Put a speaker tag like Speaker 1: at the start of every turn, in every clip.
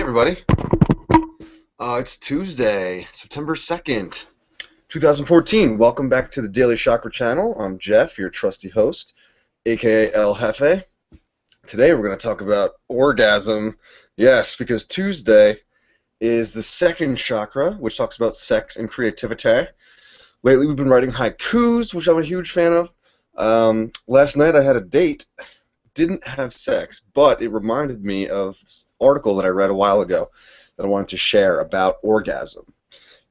Speaker 1: everybody. It's Tuesday, September 2nd, 2014. Welcome back to the Daily Chakra channel. I'm Jeff, your trusty host, aka El Jefe. Today we're going to talk about orgasm. Yes, because Tuesday is the second chakra, which talks about sex and creativity. Lately we've been writing haikus, which I'm a huge fan of. Last night I had a date. Didn't have sex, but it reminded me of this article that I read a while ago that I wanted to share about orgasm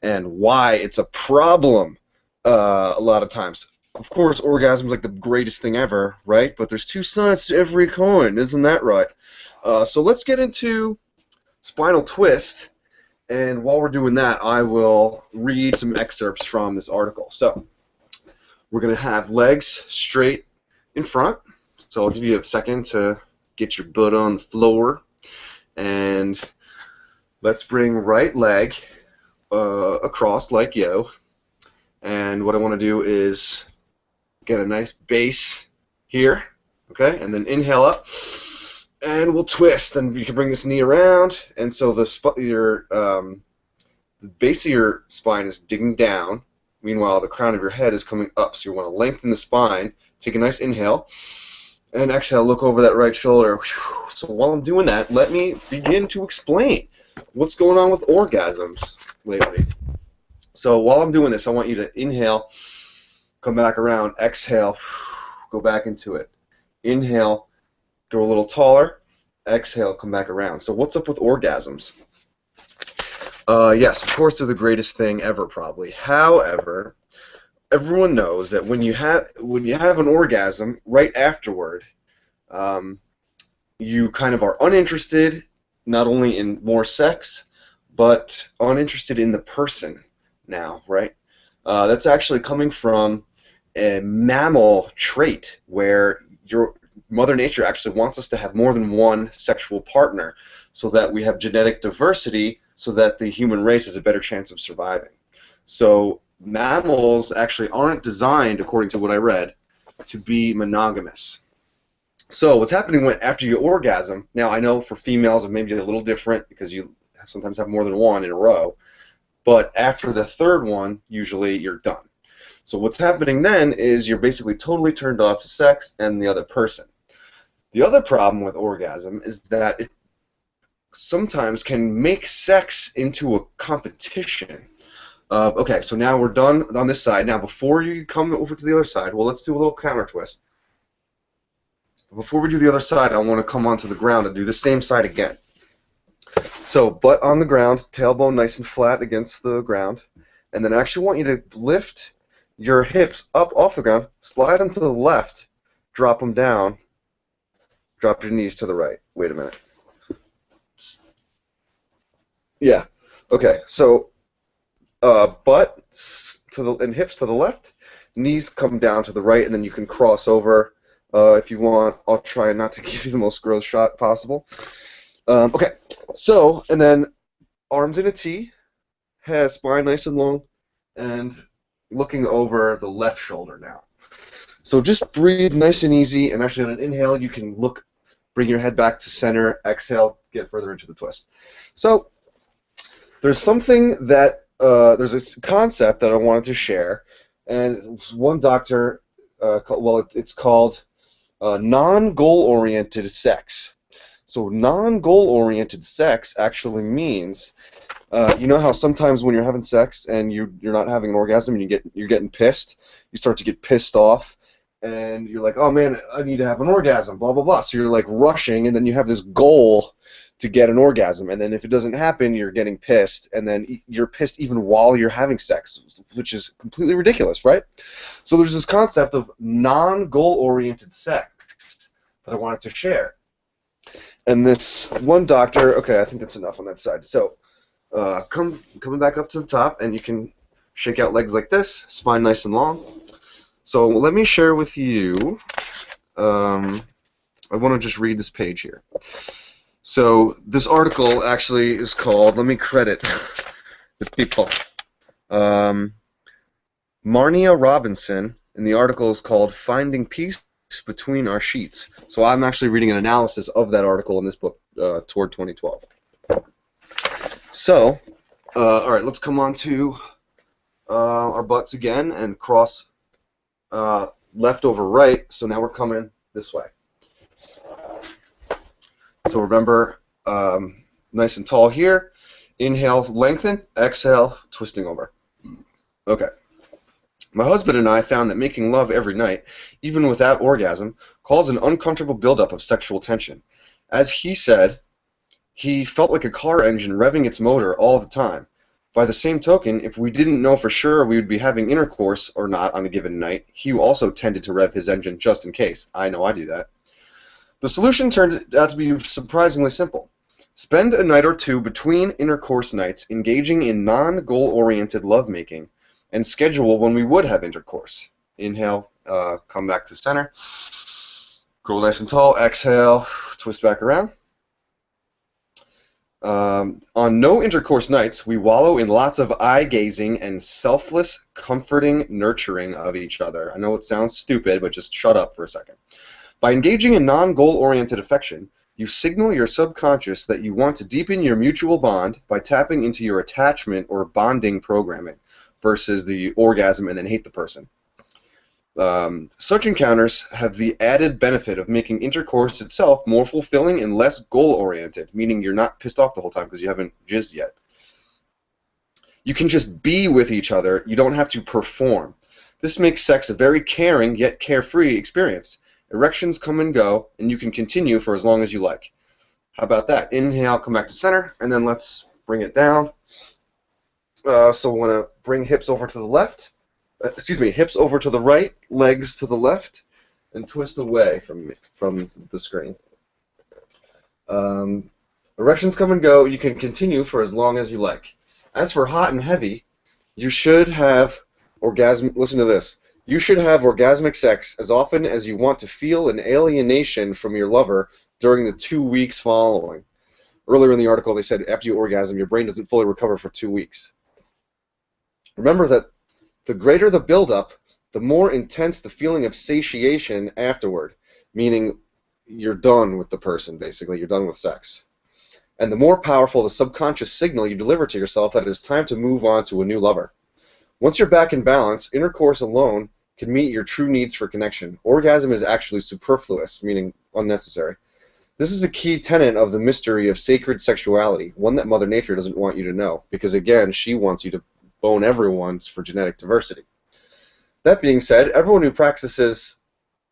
Speaker 1: and why it's a problem a lot of times. Of course, orgasm is like the greatest thing ever, right? But there's two sides to every coin, isn't that right? So let's get into spinal twist, and while we're doing that, I will read some excerpts from this article. So we're going to have legs straight in front. So I'll give you a second to get your butt on the floor, and let's bring right leg across like yo. And what I want to do is get a nice base here, okay? And then inhale up, and we'll twist. And you can bring this knee around, and so the base of your spine is digging down. Meanwhile, the crown of your head is coming up. So you want to lengthen the spine. Take a nice inhale. And exhale, look over that right shoulder. So while I'm doing that, let me begin to explain what's going on with orgasms lately. So while I'm doing this, I want you to inhale, come back around, exhale, go back into it. Inhale, go a little taller, exhale, come back around. So what's up with orgasms? Yes, of course they're the greatest thing ever, probably. However, everyone knows that when you have an orgasm, right afterward, you kind of are uninterested, not only in more sex, but uninterested in the person now, right? That's actually coming from a mammal trait where your Mother Nature actually wants us to have more than one sexual partner so that we have genetic diversity so that the human race has a better chance of surviving. So mammals actually aren't designed, according to what I read, to be monogamous. So what's happening after you orgasm, now I know for females it may be a little different because you sometimes have more than one in a row, but after the third one, usually you're done. So what's happening then is you're basically totally turned off to sex and the other person. The other problem with orgasm is that it sometimes can make sex into a competition. Okay, so now we're done on this side. Now, before you come over to the other side, well, let's do a little counter twist. Before we do the other side, I want to come onto the ground and do the same side again. So, butt on the ground, tailbone nice and flat against the ground, and then I actually want you to lift your hips up off the ground, slide them to the left, drop them down, drop your knees to the right. Wait a minute. Yeah. Okay, so butt and hips to the left, knees come down to the right, and then you can cross over if you want. I'll try not to give you the most gross shot possible. Okay, so, and then arms in a T, head, spine nice and long, and looking over the left shoulder now. So just breathe nice and easy, and actually on an inhale you can bring your head back to center, exhale, get further into the twist. So there's something that there's a concept that I wanted to share, and one doctor, it's called non-goal-oriented sex. So non-goal-oriented sex actually means, you know how sometimes when you're having sex and you're not having an orgasm and you're getting pissed, you start to get pissed off, and you're like, oh man, I need to have an orgasm, blah blah blah. So you're like rushing, and then you have this goal to get an orgasm, and then if it doesn't happen, you're getting pissed, and then you're pissed even while you're having sex, which is completely ridiculous, right? So there's this concept of non-goal-oriented sex that I wanted to share. And this one doctor, okay, I think that's enough on that side. So coming back up to the top, and you can shake out legs like this, spine nice and long. So let me share with you, I want to just read this page here. So this article actually is called, let me credit the people, Marnia Robinson, and the article is called Finding Peace Between Our Sheets. So I'm actually reading an analysis of that article in this book toward 2012. So, all right, let's come on to our butts again and cross left over right. So now we're coming this way. So remember, nice and tall here. Inhale, lengthen. Exhale, twisting over. Okay. My husband and I found that making love every night, even without orgasm, caused an uncomfortable buildup of sexual tension. As he said, he felt like a car engine revving its motor all the time. By the same token, if we didn't know for sure we would be having intercourse or not on a given night, he also tended to rev his engine just in case. I know I do that. The solution turned out to be surprisingly simple. Spend a night or two between intercourse nights engaging in non-goal-oriented lovemaking, and schedule when we would have intercourse. Inhale, come back to center. Grow nice and tall. Exhale, twist back around. On no intercourse nights, we wallow in lots of eye-gazing and selfless, comforting nurturing of each other. I know it sounds stupid, but just shut up for a second. By engaging in non-goal-oriented affection, you signal your subconscious that you want to deepen your mutual bond by tapping into your attachment or bonding programming versus the orgasm and then hate the person. Such encounters have the added benefit of making intercourse itself more fulfilling and less goal-oriented, meaning you're not pissed off the whole time because you haven't jizzed yet. You can just be with each other. You don't have to perform. This makes sex a very caring yet carefree experience. Erections come and go, and you can continue for as long as you like. How about that? Inhale, come back to center, and then let's bring it down. So we want to bring hips over to the left. Hips over to the right, legs to the left, and twist away from the screen. Erections come and go. You can continue for as long as you like. As for hot and heavy, you should have listen to this. You should have orgasmic sex as often as you want to feel an alienation from your lover during the 2 weeks following. Earlier in the article, they said after you orgasm, your brain doesn't fully recover for 2 weeks. Remember that the greater the buildup, the more intense the feeling of satiation afterward, meaning you're done with the person, basically. You're done with sex. And the more powerful the subconscious signal you deliver to yourself that it is time to move on to a new lover. Once you're back in balance, intercourse alone can meet your true needs for connection. Orgasm is actually superfluous, meaning unnecessary. This is a key tenet of the mystery of sacred sexuality, one that Mother Nature doesn't want you to know, because again, she wants you to bone everyone for genetic diversity. That being said, everyone who practices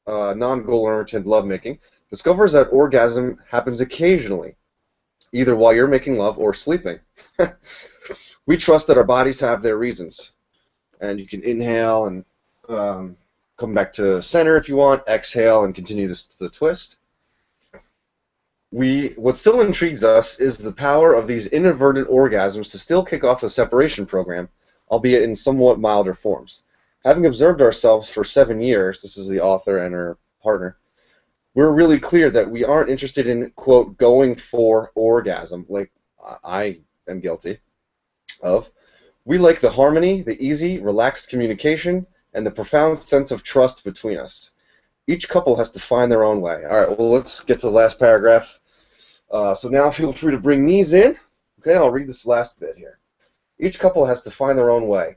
Speaker 1: non-goal-oriented lovemaking discovers that orgasm happens occasionally, either while you're making love or sleeping. We trust that our bodies have their reasons. And you can inhale and come back to center if you want, exhale and continue this to the twist. What still intrigues us is the power of these inadvertent orgasms to still kick off the separation program, albeit in somewhat milder forms. Having observed ourselves for 7 years, this is the author and her partner, we're really clear that we aren't interested in, quote, going for orgasm, like I am guilty of. We like the harmony, the easy, relaxed communication, and the profound sense of trust between us. Each couple has to find their own way. All right, well, let's get to the last paragraph. So now feel free to bring these in. Okay, I'll read this last bit here. Each couple has to find their own way.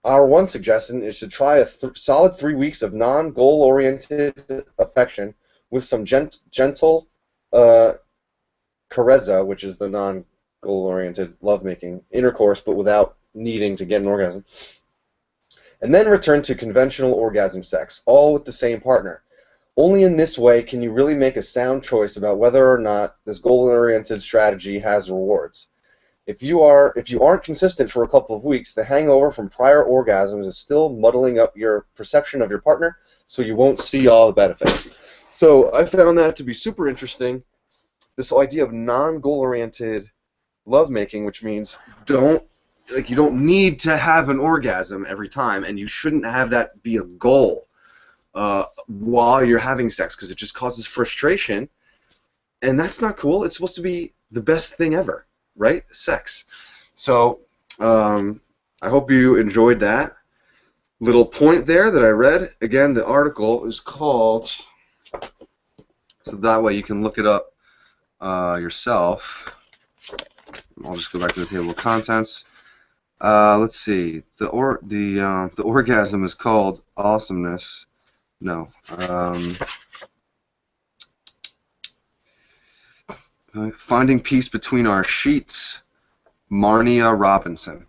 Speaker 1: Our one suggestion is to try a solid 3 weeks of non-goal-oriented affection with some gentle carezza, which is the non-goal-oriented lovemaking intercourse, but without needing to get an orgasm. And then return to conventional orgasm sex, all with the same partner. Only in this way can you really make a sound choice about whether or not this goal-oriented strategy has rewards. If you aren't consistent for a couple of weeks, the hangover from prior orgasms is still muddling up your perception of your partner, so you won't see all the benefits. So I found that to be super interesting. This idea of non-goal-oriented lovemaking, which means you don't need to have an orgasm every time, and you shouldn't have that be a goal while you're having sex, because it just causes frustration, and that's not cool. It's supposed to be the best thing ever, right? Sex. So I hope you enjoyed that little point there that I read. Again, the article is called, so that way you can look it up yourself. I'll just go back to the table of contents. Let's see. The orgasm is called awesomeness. No. Finding Peace Between Our Sheets. Marnia Robinson.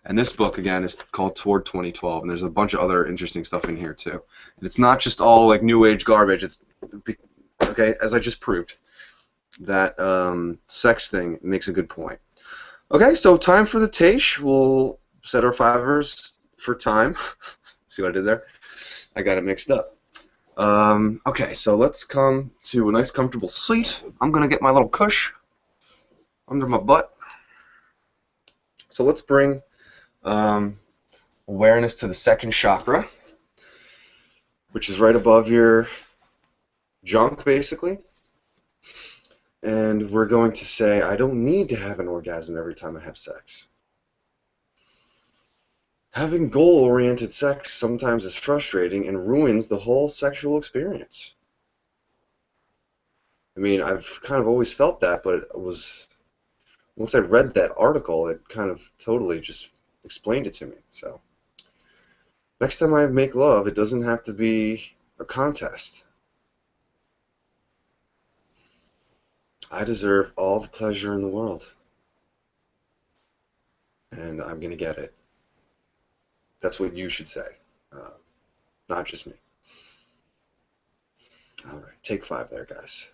Speaker 1: And this book, again, is called Toward 2012, and there's a bunch of other interesting stuff in here, too. And it's not just all, like, New Age garbage. It's, okay, as I just proved, that sex thing makes a good point. Okay, so time for the Taish. We'll set our fivers for time. See what I did there? I got it mixed up. Okay, so let's come to a nice comfortable seat. I'm going to get my little cush under my butt. So let's bring awareness to the second chakra, which is right above your junk, basically. And we're going to say, I don't need to have an orgasm every time I have sex. Having goal-oriented sex sometimes is frustrating and ruins the whole sexual experience. I mean, I've kind of always felt that, but it was, once I read that article, it kind of totally just explained it to me. So next time I make love, it doesn't have to be a contest. I deserve all the pleasure in the world, and I'm going to get it. That's what you should say, not just me. All right, take 5 there, guys.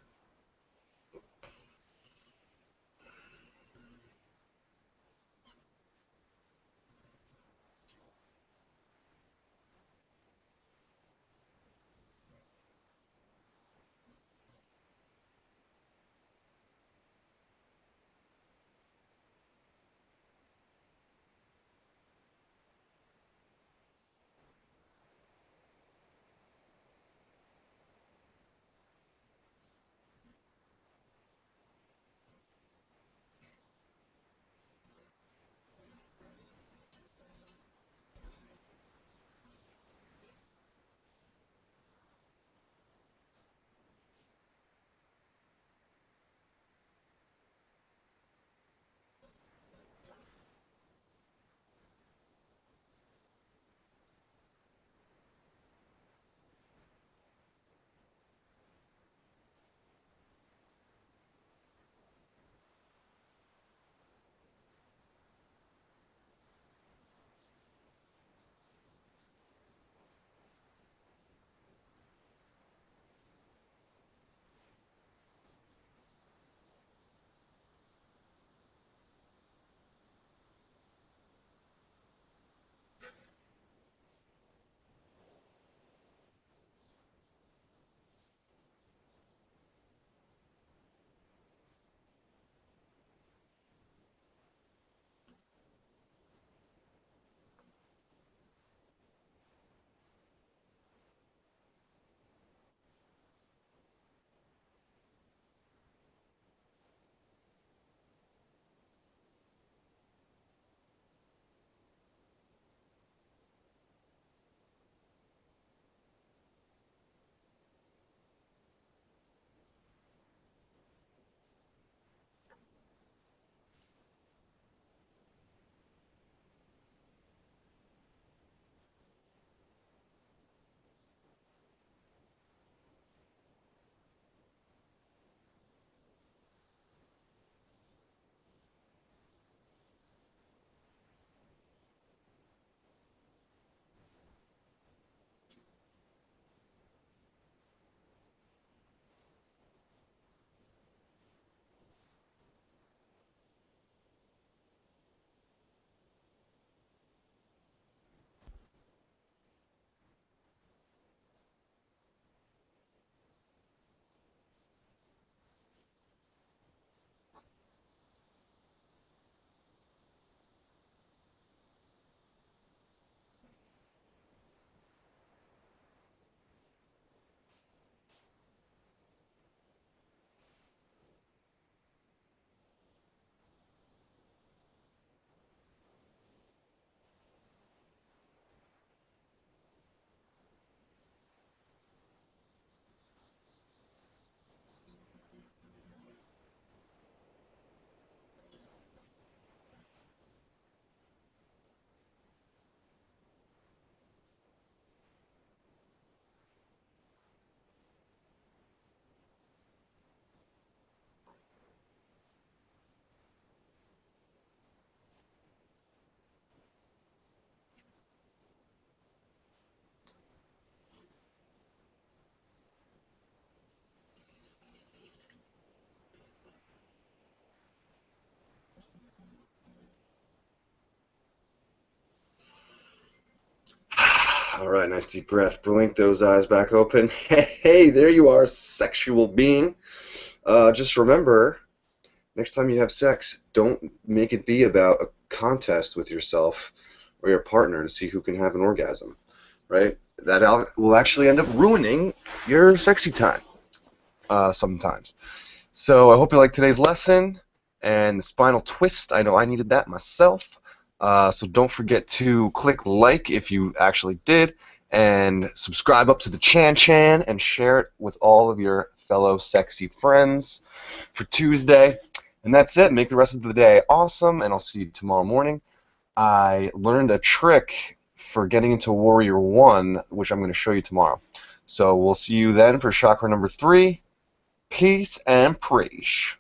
Speaker 1: All right, nice deep breath. Blink those eyes back open. Hey, there you are, sexual being. Just remember, next time you have sex, don't make it be about a contest with yourself or your partner to see who can have an orgasm, right? That will actually end up ruining your sexy time sometimes. So I hope you liked today's lesson and the spinal twist. I know I needed that myself. So don't forget to click like if you actually did, and subscribe up to the Chan and share it with all of your fellow sexy friends for Tuesday. And that's it. Make the rest of the day awesome, and I'll see you tomorrow morning. I learned a trick for getting into Warrior 1, which I'm going to show you tomorrow. So we'll see you then for chakra number 3. Peace and preach.